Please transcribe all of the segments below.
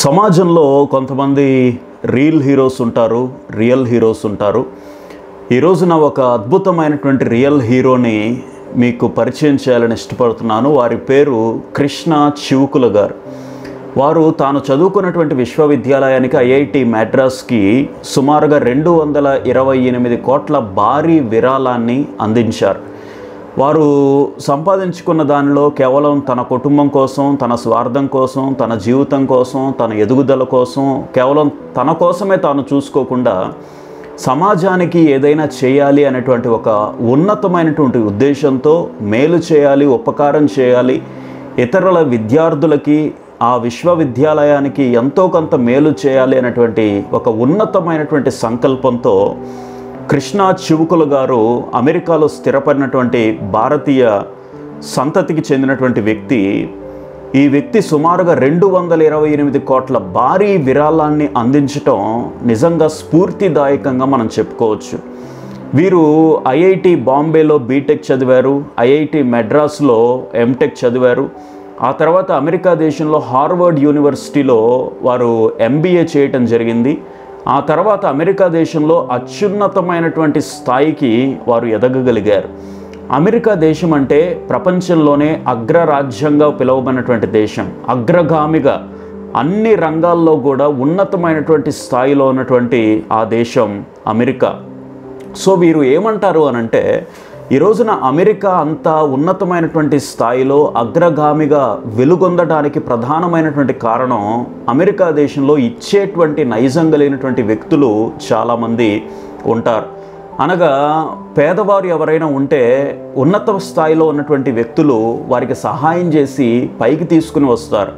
సమాజంలో కొంతమంది real heroes ఉంటారు. ఈ రోజున ఒక అద్భుతమైనటువంటి రియల్ హీరోని మీకు పరిచయం చేయాలని ఇష్టపడుతున్నాను. వారి పేరు కృష్ణ చివుకుల గారు. వారు తాను చదువుకున్నటువంటి విశ్వవిద్యాలయానికి ఐఐటి మద్రాస్కి సుమారుగా 228 కోట్ల భారీ విరాళాన్ని అందించారు. వారు సంపాదించుకున్న దానిలో కేవలం తన కుటుంబం కోసం, తన స్వార్థం కోసం, తన జీవితం కోసం, తన ఎదుగుదల కోసం, కేవలం తన కోసమే తాను చూసుకోకుండా సమాజానికి ఏదైనా చేయాలి అనేటువంటి ఒక ఉన్నతమైనటువంటి ఉద్దేశంతో మేలు చేయాలి, ఉపకారం చేయాలి, ఇతరుల విద్యార్థులకి ఆ విశ్వవిద్యాలయానికి ఎంతో కొంత మేలు చేయాలి అనేటువంటి ఒక ఉన్నతమైనటువంటి సంకల్పంతో కృష్ణ చివుకుల గారు అమెరికాలో స్థిరపడినటువంటి భారతీయ సంతతికి చెందినటువంటి వ్యక్తి. ఈ వ్యక్తి సుమారుగా 228 కోట్ల భారీ విరాళాన్ని అందించటం నిజంగా స్ఫూర్తిదాయకంగా మనం చెప్పుకోవచ్చు. వీరు ఐఐటి బాంబేలో బీటెక్ చదివారు, ఐఐటి మద్రాస్లో ఎంటెక్ చదివారు. ఆ తర్వాత అమెరికా దేశంలో హార్వర్డ్ యూనివర్సిటీలో వారు ఎంబీఏ చేయటం జరిగింది. ఆ తర్వాత అమెరికా దేశంలో అత్యున్నతమైనటువంటి స్థాయికి వారు ఎదగగలిగారు. అమెరికా దేశం అంటే ప్రపంచంలోనే అగ్రరాజ్యంగా పిలువబడినటువంటి దేశం, అగ్రగామిగా అన్ని రంగాల్లో కూడా ఉన్నతమైనటువంటి స్థాయిలో ఉన్నటువంటి ఆ దేశం అమెరికా. సో వీరు ఏమంటారు అనంటే, ఈ రోజున అమెరికా అంత ఉన్నతమైనటువంటి స్థాయిలో అగ్రగామిగా వెలుగొందడానికి ప్రధానమైనటువంటి కారణం అమెరికా దేశంలో ఇచ్చేటువంటి నైజం కలిగినటువంటి వ్యక్తులు చాలామంది ఉంటారు. అనగా పేదవారు ఎవరైనా ఉంటే ఉన్నత స్థాయిలో ఉన్నటువంటి వ్యక్తులు వారికి సహాయం చేసి పైకి తీసుకుని వస్తారు,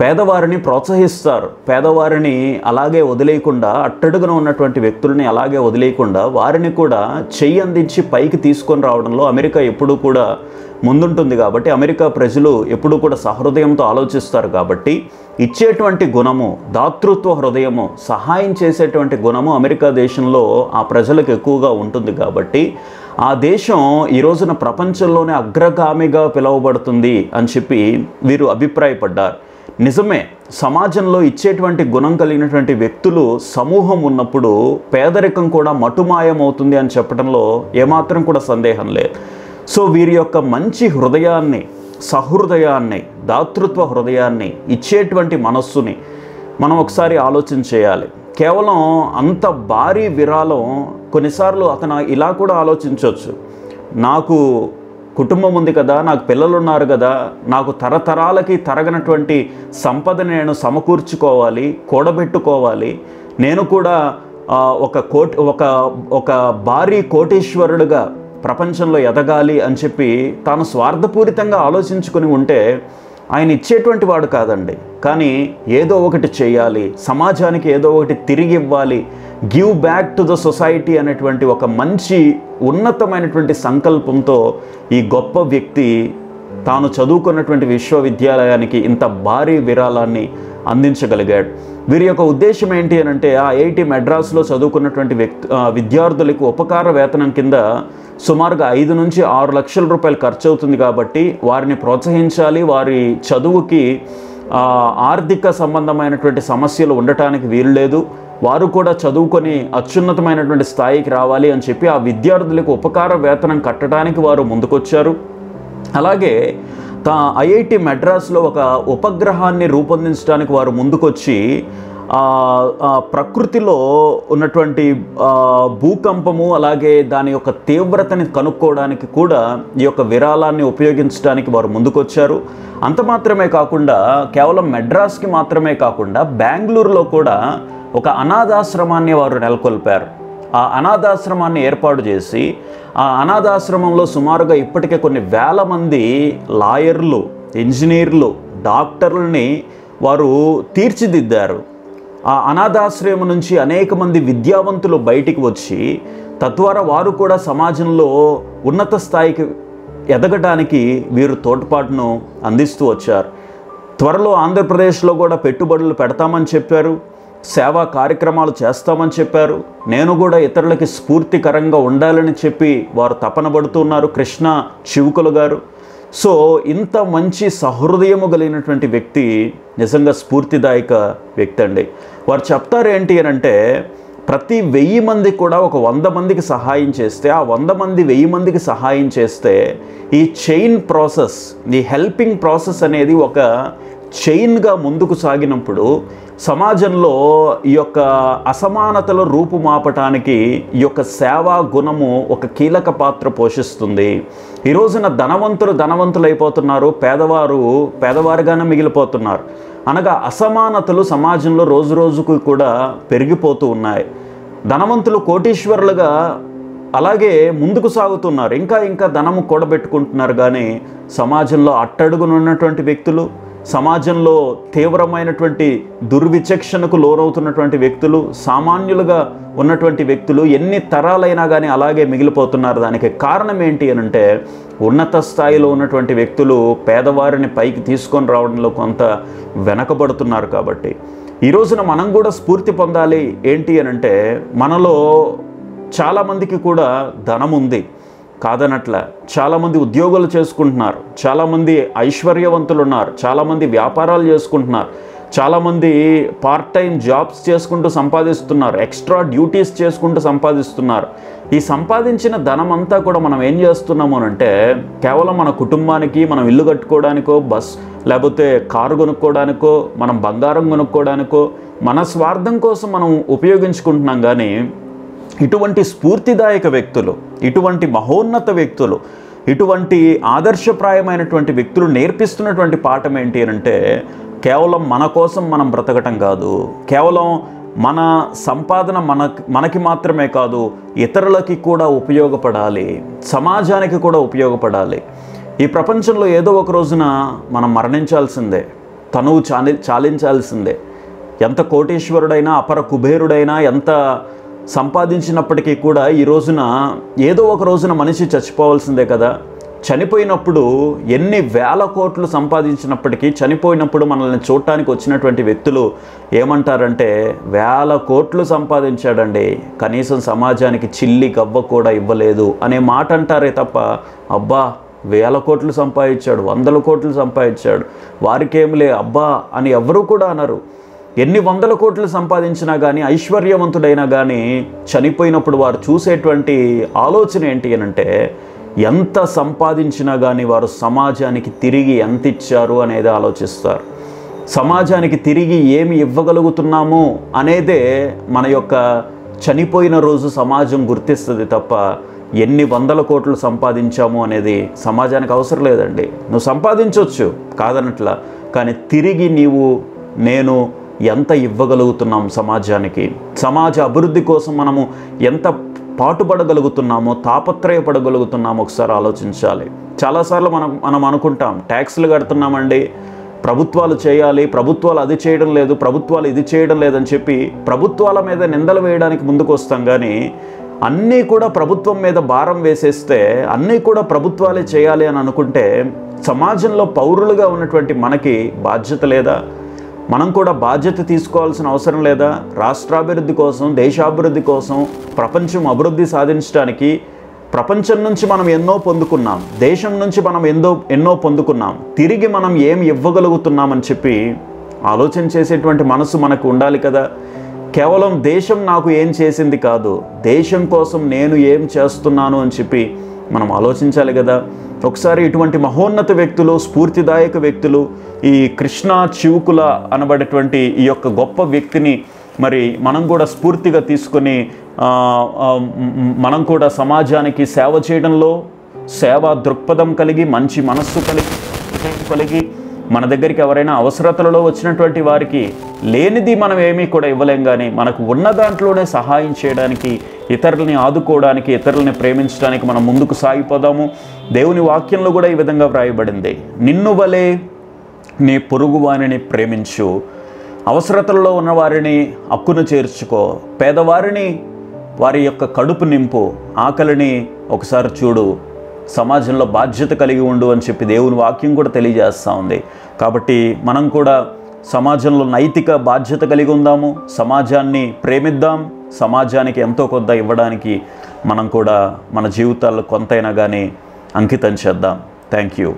పేదవారిని ప్రోత్సహిస్తారు. పేదవారిని అలాగే వదిలేయకుండా, అట్టడుగున ఉన్నటువంటి వ్యక్తులని అలాగే వదిలేయకుండా వారిని కూడా చెయ్యి అందించి పైకి తీసుకొని రావడంలో అమెరికా ఎప్పుడూ కూడా ముందుంటుంది. కాబట్టి అమెరికా ప్రజలు ఎప్పుడూ కూడా సహృదయంతో ఆలోచిస్తారు. కాబట్టి ఇచ్చేటువంటి గుణము, దాతృత్వ హృదయము, సహాయం చేసేటువంటి గుణము అమెరికా దేశంలో ఆ ప్రజలకు ఎక్కువగా ఉంటుంది. కాబట్టి ఆ దేశం ఈ రోజున ప్రపంచంలోనే అగ్రగామిగా పిలువబడుతుంది అని చెప్పి వీరు అభిప్రాయపడ్డారు. నిజమే, సమాజంలో ఇచ్చేటువంటి గుణం కలిగినటువంటి వ్యక్తులు సమూహం ఉన్నప్పుడు పేదరికం కూడా మటుమాయమవుతుంది అని చెప్పడంలో ఏమాత్రం కూడా సందేహం లేదు. సో వీరి యొక్క మంచి హృదయాన్ని, సహృదయాన్ని, దాతృత్వ హృదయాన్ని, ఇచ్చేటువంటి మనస్సుని మనం ఒకసారి ఆలోచన చేయాలి. కేవలం అంత భారీ విరాళం, కొన్నిసార్లు అతను ఇలా కూడా ఆలోచించవచ్చు, నాకు కుటుంబం ఉంది కదా, నాకు పిల్లలు ఉన్నారు కదా, నాకు తరతరాలకి తరగనటువంటి సంపదని నేను సమకూర్చుకోవాలి, కూడబెట్టుకోవాలి, నేను కూడా ఒక భారీ కోటీశ్వరుడుగా ప్రపంచంలో ఎదగాలి అని చెప్పి తాను స్వార్థపూరితంగా ఆలోచించుకొని ఉంటే ఆయన ఇచ్చేటువంటి వాడు కాదండి. కానీ ఏదో ఒకటి చేయాలి, సమాజానికి ఏదో ఒకటి తిరిగి ఇవ్వాలి, give back to the society అనేటువంటి ఒక మంచి ఉన్నతమైనటువంటి సంకల్పంతో ఈ గొప్ప వ్యక్తి తాను చదువుకున్నటువంటి విశ్వవిద్యాలయానికి ఇంత భారీ విరాళాన్ని అందించగలిగాడు. వీరి యొక్క ఉద్దేశం ఏంటి అని అంటే, ఆ ఐఐటి మద్రాస్లో చదువుకున్నటువంటి విద్యార్థులకు ఉపకార వేతనం కింద సుమారుగా 5 నుంచి 6 లక్షల రూపాయలు ఖర్చు అవుతుంది. కాబట్టి వారిని ప్రోత్సహించాలి, వారి చదువుకి ఆర్థిక సంబంధమైనటువంటి సమస్యలు ఉండటానికి వీలు లేదు, వారు కూడా చదువుకొని అత్యున్నతమైనటువంటి స్థాయికి రావాలి అని చెప్పి ఆ విద్యార్థులకు ఉపకార వేతనం కట్టడానికి వారు ముందుకొచ్చారు. అలాగే ఐఐటి మద్రాస్లో ఒక ఉపగ్రహాన్ని రూపొందించడానికి వారు ముందుకొచ్చి ప్రకృతిలో ఉన్నటువంటి భూకంపము, అలాగే దాని యొక్క తీవ్రతని కనుక్కోవడానికి కూడా ఈ యొక్క విరాళాన్ని ఉపయోగించడానికి వారు ముందుకొచ్చారు. అంత మాత్రమే కాకుండా, కేవలం మద్రాస్కి మాత్రమే కాకుండా బెంగళూరులో కూడా ఒక అనాథాశ్రమాన్ని వారు నెలకొల్పారు. ఆ అనాథాశ్రమాన్ని ఏర్పాటు చేసి ఆ అనాథాశ్రమంలో సుమారుగా ఇప్పటికే కొన్ని వేల మంది లాయర్లు, ఇంజనీర్లు, డాక్టర్లని వారు తీర్చిదిద్దారు. ఆ అనాథాశ్రమం నుంచి అనేక మంది విద్యావంతులు బయటికి వచ్చి తద్వారా వారు కూడా సమాజంలో ఉన్నత స్థాయికి ఎదగడానికి వీరు తోడ్పాటును అందిస్తూ వచ్చారు. త్వరలో ఆంధ్రప్రదేశ్లో కూడా పెట్టుబడులు పెడతామని చెప్పారు, సేవా కార్యక్రమాలు చేస్తామని చెప్పారు. నేను కూడా ఇతరులకి స్ఫూర్తికరంగా ఉండాలని చెప్పి వారు తపన పడుతున్నారు కృష్ణ చివుకుల గారు. సో ఇంత మంచి సహృదయము కలిగినటువంటి వ్యక్తి నిజంగా స్ఫూర్తిదాయక వ్యక్తి అండి. వారు చెప్తారు ఏంటి అని అంటే, ప్రతి 1000 మందికి కూడా ఒక 100 మందికి సహాయం చేస్తే, ఆ 100 మంది 1000 మందికి సహాయం చేస్తే ఈ చైన్ ప్రాసెస్, ఈ హెల్పింగ్ ప్రాసెస్ అనేది ఒక చైన్గా ముందుకు సాగినప్పుడు సమాజంలో ఈ యొక్క అసమానతల రూపుమాపటానికి ఈ యొక్క సేవా గుణము ఒక కీలక పాత్ర పోషిస్తుంది. ఈ రోజున ధనవంతులైపోతున్నారు, పేదవారుగానే మిగిలిపోతున్నారు. అనగా అసమానతలు సమాజంలో రోజు రోజుకు కూడా పెరిగిపోతూ ఉన్నాయి. ధనవంతులు కోటీశ్వరులుగా అలాగే ముందుకు సాగుతున్నారు, ఇంకా ధనము కూడబెట్టుకుంటున్నారు. కానీ సమాజంలో అట్టడుగునున్నటువంటి వ్యక్తులు, సమాజంలో తీవ్రమైనటువంటి దుర్విచక్షణకు లోనవుతున్నటువంటి వ్యక్తులు, సామాన్యులుగా ఉన్నటువంటి వ్యక్తులు ఎన్ని తరాలైనా కానీ అలాగే మిగిలిపోతున్నారు. దానికి కారణం ఏంటి అని అంటే, ఉన్నత స్థాయిలో ఉన్నటువంటి వ్యక్తులు పేదవారిని పైకి తీసుకొని రావడంలో కొంత వెనకబడుతున్నారు. కాబట్టి ఈ రోజున మనం కూడా స్ఫూర్తి పొందాలి. ఏంటి అని అంటే, మనలో చాలామందికి కూడా ధనం ఉంది కాదనట్ల, చాలామంది ఉద్యోగాలు చేసుకుంటున్నారు, చాలామంది ఐశ్వర్యవంతులు ఉన్నారు, చాలామంది వ్యాపారాలు చేసుకుంటున్నారు, చాలామంది పార్ట్ టైం జాబ్స్ చేసుకుంటూ సంపాదిస్తున్నారు, ఎక్స్ట్రా డ్యూటీస్ చేసుకుంటూ సంపాదిస్తున్నారు. ఈ సంపాదించిన ధనం అంతా కూడా మనం ఏం చేస్తున్నాము అంటే, కేవలం మన కుటుంబానికి, మనం ఇల్లు కట్టుకోవడానికో, లేకపోతే కారు కొనుక్కోవడానికో, మనం బంగారం కొనుక్కోవడానికో, మన స్వార్థం కోసం మనం ఉపయోగించుకుంటున్నాం. కానీ ఇటువంటి స్ఫూర్తిదాయక వ్యక్తులు, ఇటువంటి మహోన్నత వ్యక్తులు, ఇటువంటి ఆదర్శప్రాయమైనటువంటి వ్యక్తులు నేర్పిస్తున్నటువంటి పాఠం ఏంటి అని అంటే, కేవలం మన కోసం మనం బ్రతకటం కాదు, కేవలం మన సంపాదన మనకి మాత్రమే కాదు, ఇతరులకి కూడా ఉపయోగపడాలి, సమాజానికి కూడా ఉపయోగపడాలి. ఈ ప్రపంచంలో ఏదో ఒక రోజున మనం మరణించాల్సిందే, తనువు చాలించాల్సిందే. ఎంత కోటీశ్వరుడైనా, అపర కుబేరుడైనా, ఎంత సంపాదించినప్పటికీ కూడా ఈ రోజున ఏదో ఒక రోజున మనిషి చచ్చిపోవాల్సిందే కదా. చనిపోయినప్పుడు ఎన్ని వేల కోట్లు సంపాదించినప్పటికీ చనిపోయినప్పుడు మనల్ని చూడటానికి వచ్చినటువంటి వ్యక్తులు ఏమంటారంటే, 1000 కోట్లు సంపాదించాడండి, కనీసం సమాజానికి చిల్లి గవ్వ కూడా ఇవ్వలేదు అనే మాట అంటారే తప్ప, అబ్బా 1000 కోట్లు సంపాదించాడు, 100 కోట్లు సంపాదించాడు, వారికేమిలే అబ్బా అని ఎవరూ కూడా అనరు. ఎన్ని 100 కోట్లు సంపాదించినా కానీ, ఐశ్వర్యవంతుడైనా కానీ చనిపోయినప్పుడు వారు చూసేటువంటి ఆలోచన ఏంటి అని అంటే, ఎంత సంపాదించినా కానీ వారు సమాజానికి తిరిగి ఎంత ఇచ్చారు అనేది ఆలోచిస్తారు. సమాజానికి తిరిగి ఏమి ఇవ్వగలుగుతున్నాము అనేదే మన యొక్క చనిపోయిన రోజు సమాజం గుర్తిస్తుంది తప్ప, ఎన్ని 100 కోట్లు సంపాదించాము అనేది సమాజానికి అవసరం లేదండి. నువ్వు సంపాదించవచ్చు కాదనట్లా, కానీ తిరిగి నేను ఎంత ఇవ్వగలుగుతున్నాం సమాజానికి, సమాజ అభివృద్ధి కోసం మనము ఎంత పాటుపడగలుగుతున్నామో, తాపత్రయపడగలుగుతున్నామో ఒకసారి ఆలోచించాలి. చాలాసార్లు మనం అనుకుంటాం, ట్యాక్స్లు కడుతున్నామండి, ప్రభుత్వాలు చేయాలి, ప్రభుత్వాలు అది చేయడం లేదు, ప్రభుత్వాలు ఇది చేయడం లేదని చెప్పి ప్రభుత్వాల మీద నిందలు వేయడానికి ముందుకు వస్తాం. కానీ అన్నీ కూడా ప్రభుత్వం మీద భారం వేసేస్తే, అన్నీ కూడా ప్రభుత్వాలే చేయాలి అని అనుకుంటే, సమాజంలో పౌరులుగా ఉన్నటువంటి మనకి బాధ్యత లేదా? మనం కూడా బాధ్యత తీసుకోవాల్సిన అవసరం లేదా? రాష్ట్రాభివృద్ధి కోసం, దేశాభివృద్ధి కోసం, ప్రపంచం అభివృద్ధి సాధించడానికి ప్రపంచం నుంచి మనం ఎన్నో పొందుకున్నాం, దేశం నుంచి మనం ఎన్నో పొందుకున్నాం, తిరిగి మనం ఏం ఇవ్వగలుగుతున్నామని చెప్పి ఆలోచన చేసేటువంటి మనసు మనకు ఉండాలి కదా. కేవలం దేశం నాకు ఏం చేసింది కాదు, దేశం కోసం నేను ఏం చేస్తున్నాను అని చెప్పి మనం ఆలోచించాలి కదా. ఒకసారి ఇటువంటి మహోన్నత వ్యక్తులు, స్ఫూర్తిదాయక వ్యక్తులు, ఈ కృష్ణా చివుకుల అనబడేటువంటి ఈ యొక్క గొప్ప వ్యక్తిని మరి మనం కూడా స్ఫూర్తిగా తీసుకొని మనం కూడా సమాజానికి సేవ చేయడంలో, సేవా దృక్పథం కలిగి, మంచి మనస్సు కలిగి మన దగ్గరికి ఎవరైనా అవసరతలలో వచ్చినటువంటి వారికి లేనిది మనం ఏమీ కూడా ఇవ్వలేం. కానీ మనకు ఉన్న దాంట్లోనే సహాయం చేయడానికి, ఇతరులని ఆదుకోవడానికి, ఇతరులని ప్రేమించడానికి మనం ముందుకు సాగిపోదాము. దేవుని వాక్యంలో కూడా ఈ విధంగా వ్రాయబడింది, నిన్ను వలె నీ పొరుగువారిని ప్రేమించు, అవసరతలలో ఉన్న వారిని హక్కును చేర్చుకో, పేదవారిని వారి యొక్క కడుపు నింపు, ఆకలిని ఒకసారి చూడు, సమాజంలో బాధ్యత కలిగి ఉండు అని చెప్పి దేవుని వాక్యం కూడా తెలియజేస్తూ ఉంది. కాబట్టి మనం కూడా సమాజంలో నైతిక బాధ్యత కలిగి ఉందాము, సమాజాన్ని ప్రేమిద్దాం, సమాజానికి ఎంతో కొంత ఇవ్వడానికి మనం కూడా మన జీవితాల్లో కొంతైనా కానీ అంకితం చేద్దాం. Thank you.